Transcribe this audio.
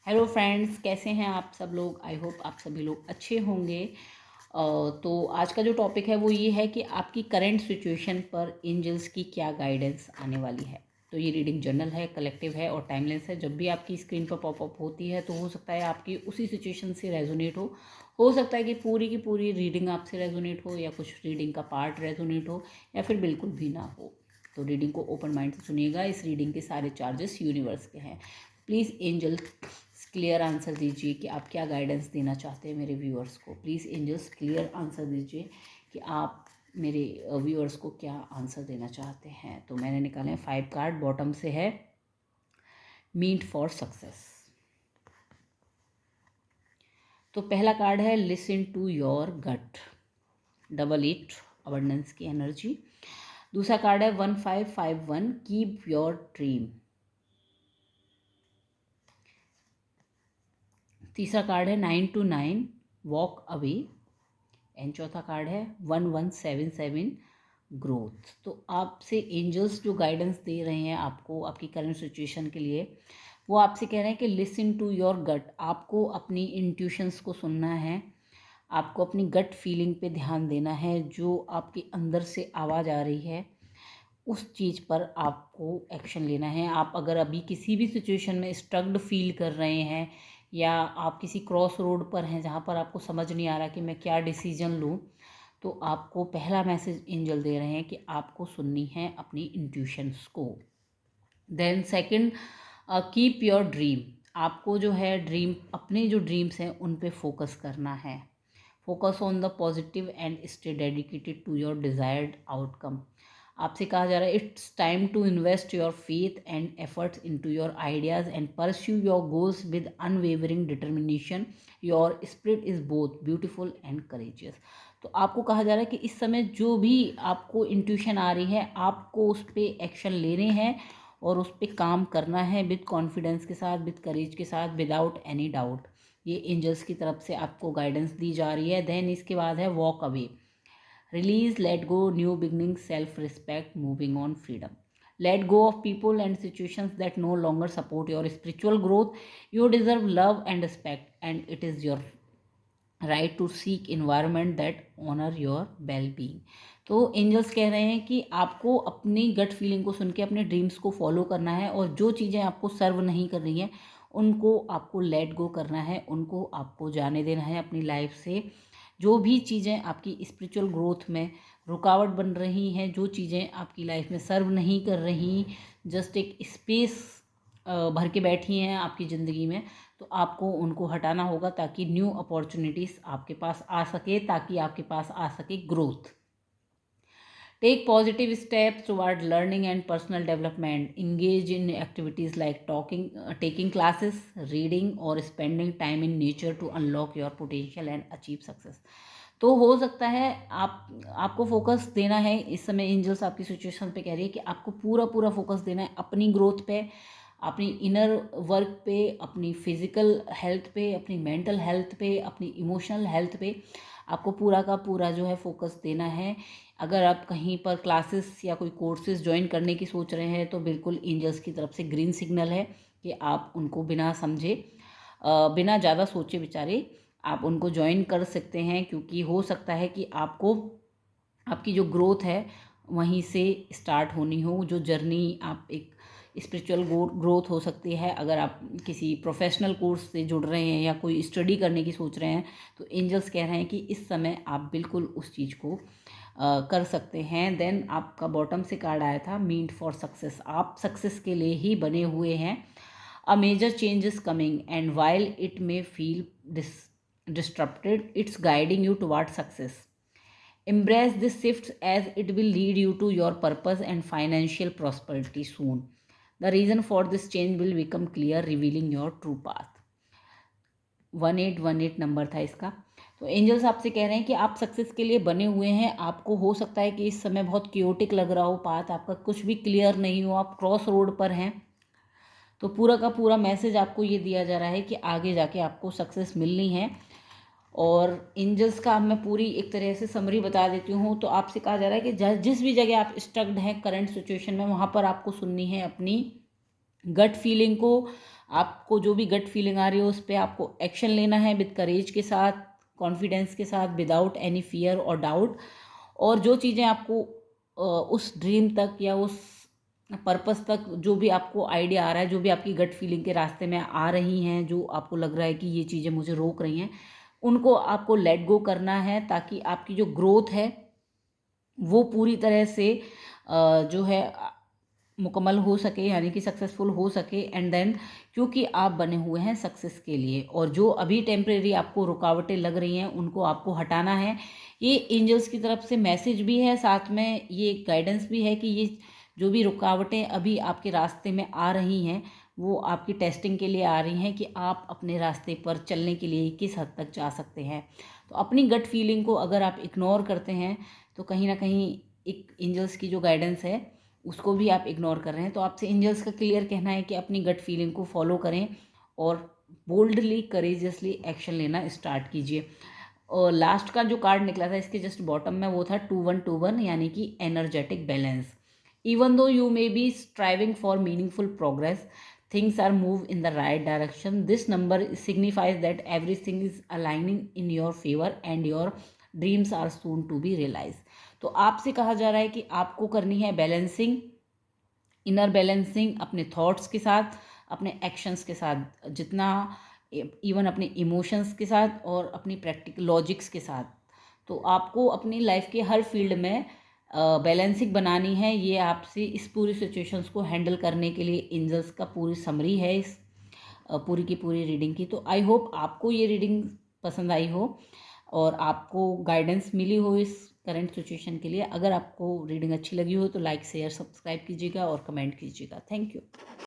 Hello friends, कैसे हैं आप सब लोग। आई होप आप सभी लोग अच्छे होंगे। तो आज का जो टॉपिक है वो ये है कि आपकी करंट सिचुएशन पर एंजल्स की क्या गाइडेंस आने वाली है। तो ये रीडिंग जनरल है, कलेक्टिव है और टाइमलेस है। जब भी आपकी स्क्रीन पर पॉपअप होती है तो हो सकता है आपकी उसी सिचुएशन से रेजोनेट हो सकता है कि पूरी की पूरी रीडिंग आपसे रेजोनेट हो या कुछ रीडिंग का पार्ट रेजोनेट हो या फिर बिल्कुल भी ना हो। तो रीडिंग को ओपन माइंड से सुनिएगा। इस रीडिंग के सारे चार्जेस यूनिवर्स के हैं। प्लीज़ एंजल क्लियर आंसर दीजिए कि आप क्या गाइडेंस देना चाहते हैं मेरे व्यूअर्स को। प्लीज़ एंजल्स क्लियर आंसर दीजिए कि आप मेरे व्यूअर्स को क्या आंसर देना चाहते हैं। तो मैंने निकाले हैं 5 कार्ड। बॉटम से है मीट फॉर सक्सेस। तो पहला कार्ड है listen to your gut, double 8 abundance की एनर्जी। दूसरा कार्ड है 1551 कीप योर ड्रीम। तीसरा कार्ड है 929 वॉक अवे एंड चौथा कार्ड है 1177 ग्रोथ। तो आपसे एंजल्स जो गाइडेंस दे रहे हैं आपको आपकी करंट सिचुएशन के लिए, वो आपसे कह रहे हैं कि लिसन टू योर गट। आपको अपनी इंट्यूशंस को सुनना है, आपको अपनी गट फीलिंग पे ध्यान देना है। जो आपके अंदर से आवाज़ आ रही है उस चीज़ पर आपको एक्शन लेना है। आप अगर अभी किसी भी सिचुएशन में स्ट्रग्ड फील कर रहे हैं या आप किसी क्रॉस रोड पर हैं जहाँ पर आपको समझ नहीं आ रहा कि मैं क्या डिसीजन लूँ, तो आपको पहला मैसेज एंजल दे रहे हैं कि आपको सुननी है अपनी इंट्यूशंस को। Then second, keep your dream. आपको जो है ड्रीम, अपने जो ड्रीम्स हैं उन पे फोकस करना है। Focus on the positive and stay dedicated to your desired outcome. आपसे कहा जा रहा है it's time to invest your faith and efforts into your ideas and pursue your goals with unwavering determination. Your spirit is both beautiful and courageous. तो आपको कहा जा रहा है कि इस समय जो भी आपको इंट्यूशन आ रही है आपको उस पर एक्शन लेने हैं और उस पर काम करना है विद कॉन्फिडेंस के साथ, विद करेज के साथ, विदाउट एनी डाउट। ये एंजल्स की तरफ से आपको गाइडेंस दी जा रही है। देन इसके बाद है walk away, release, let go, new beginning, self respect, moving on, freedom. Let go of people and situations that no longer support your spiritual growth. You deserve love and respect, and it is your right to seek environment that honor your well-being. तो angels कह रहे हैं कि आपको अपनी gut feeling को सुन के अपने ड्रीम्स को फॉलो करना है और जो चीज़ें आपको सर्व नहीं कर रही हैं उनको आपको लेट गो करना है, उनको आपको जाने देना है अपनी लाइफ से। जो भी चीज़ें आपकी स्पिरिचुअल ग्रोथ में रुकावट बन रही हैं, जो चीज़ें आपकी लाइफ में सर्व नहीं कर रही, जस्ट एक स्पेस भर के बैठी हैं आपकी ज़िंदगी में, तो आपको उनको हटाना होगा ताकि न्यू अपॉर्चुनिटीज़ आपके पास आ सके, ताकि आपके पास आ सके growth. Take positive steps toward learning and personal development. Engage in activities like taking classes, reading और spending time in nature to unlock your potential and achieve success. तो हो सकता है आपको फोकस देना है इस समय। एंजल्स आपकी सिचुएशन पे कह रही है कि आपको पूरा पूरा फोकस देना है अपनी ग्रोथ पे, अपनी इनर वर्क पे, अपनी फिजिकल हेल्थ पे, अपनी मेंटल हेल्थ पे, अपनी इमोशनल हेल्थ पे। आपको पूरा का पूरा जो है फोकस देना है। अगर आप कहीं पर क्लासेस या कोई कोर्सेज ज्वाइन करने की सोच रहे हैं तो बिल्कुल एंजल्स की तरफ से ग्रीन सिग्नल है कि आप उनको बिना समझे, बिना ज़्यादा सोचे विचारे आप उनको ज्वाइन कर सकते हैं, क्योंकि हो सकता है कि आपको आपकी जो ग्रोथ है वहीं से स्टार्ट होनी हो। जो जर्नी आप एक स्पिरिचुअल ग्रोथ हो सकती है। अगर आप किसी प्रोफेशनल कोर्स से जुड़ रहे हैं या कोई स्टडी करने की सोच रहे हैं तो एंजल्स कह रहे हैं कि इस समय आप बिल्कुल उस चीज़ को कर सकते हैं। देन आपका बॉटम से कार्ड आया था मीट फॉर सक्सेस। आप सक्सेस के लिए ही बने हुए हैं। A major change is coming and while it may feel disrupted, it's guiding you toward success. Embrace this shift as it will lead you to your purpose and financial prosperity soon. The reason for this change will become clear, revealing your true path. 1818 number था इसका। तो angels आपसे कह रहे हैं कि आप success के लिए बने हुए हैं। आपको हो सकता है कि इस समय बहुत क्योटिक लग रहा हो, पाथ आपका कुछ भी क्लियर नहीं हो, आप क्रॉस रोड पर हैं। तो पूरा का पूरा मैसेज आपको ये दिया जा रहा है कि आगे जाके आपको सक्सेस मिलनी है। और एंजल्स का अब मैं पूरी एक तरह से समरी बता देती हूँ। तो आपसे कहा जा रहा है कि जिस भी जगह आप स्ट्रक्ड हैं करंट सिचुएशन में, वहाँ पर आपको सुननी है अपनी गट फीलिंग को, आपको जो भी गट फीलिंग आ रही हो उस पर आपको एक्शन लेना है विद करेज के साथ, कॉन्फिडेंस के साथ, विदाउट एनी फियर और डाउट। और जो चीज़ें आपको उस ड्रीम तक या उस पर्पस तक, जो भी आपको आइडिया आ रहा है, जो भी आपकी गट फीलिंग के रास्ते में आ रही हैं, जो आपको लग रहा है कि ये चीज़ें मुझे रोक रही हैं, उनको आपको लेट गो करना है, ताकि आपकी जो ग्रोथ है वो पूरी तरह से जो है मुकम्मल हो सके, यानी कि सक्सेसफुल हो सके। एंड देन, क्योंकि आप बने हुए हैं सक्सेस के लिए, और जो अभी टेम्परेरी आपको रुकावटें लग रही हैं उनको आपको हटाना है। ये एंजल्स की तरफ से मैसेज भी है, साथ में ये गाइडेंस भी है कि ये जो भी रुकावटें अभी आपके रास्ते में आ रही हैं वो आपकी टेस्टिंग के लिए आ रही हैं, कि आप अपने रास्ते पर चलने के लिए किस हद तक जा सकते हैं। तो अपनी गट फीलिंग को अगर आप इग्नोर करते हैं तो कहीं ना कहीं एक एंजल्स की जो गाइडेंस है उसको भी आप इग्नोर कर रहे हैं। तो आपसे एंजल्स का क्लियर कहना है कि अपनी गट फीलिंग को फॉलो करें और बोल्डली, करेजियसली एक्शन लेना स्टार्ट कीजिए। और लास्ट का जो कार्ड निकला था इसके जस्ट बॉटम में, वो था 2121, यानी कि energetic balance. Even though you may be striving for meaningful progress, things are move in the right direction. This number signifies that everything is aligning in your favor and your dreams are soon to be realized. तो आपसे कहा जा रहा है कि आपको करनी है बैलेंसिंग, इनर बैलेंसिंग अपने थॉट्स के साथ, अपने एक्शंस के साथ, जितना इवन अपने इमोशंस के साथ और अपनी प्रैक्टिकल लॉजिक्स के साथ। तो आपको अपनी लाइफ के हर फील्ड में बैलेंसिंग बनानी है। ये आपसे इस पूरी सिचुएशंस को हैंडल करने के लिए एंजल्स का पूरी समरी है इस पूरी की पूरी रीडिंग की। तो आई होप आपको ये रीडिंग पसंद आई हो और आपको गाइडेंस मिली हो इस करंट सिचुएशन के लिए। अगर आपको रीडिंग अच्छी लगी हो तो लाइक, शेयर, सब्सक्राइब कीजिएगा और कमेंट कीजिएगा। Thank you.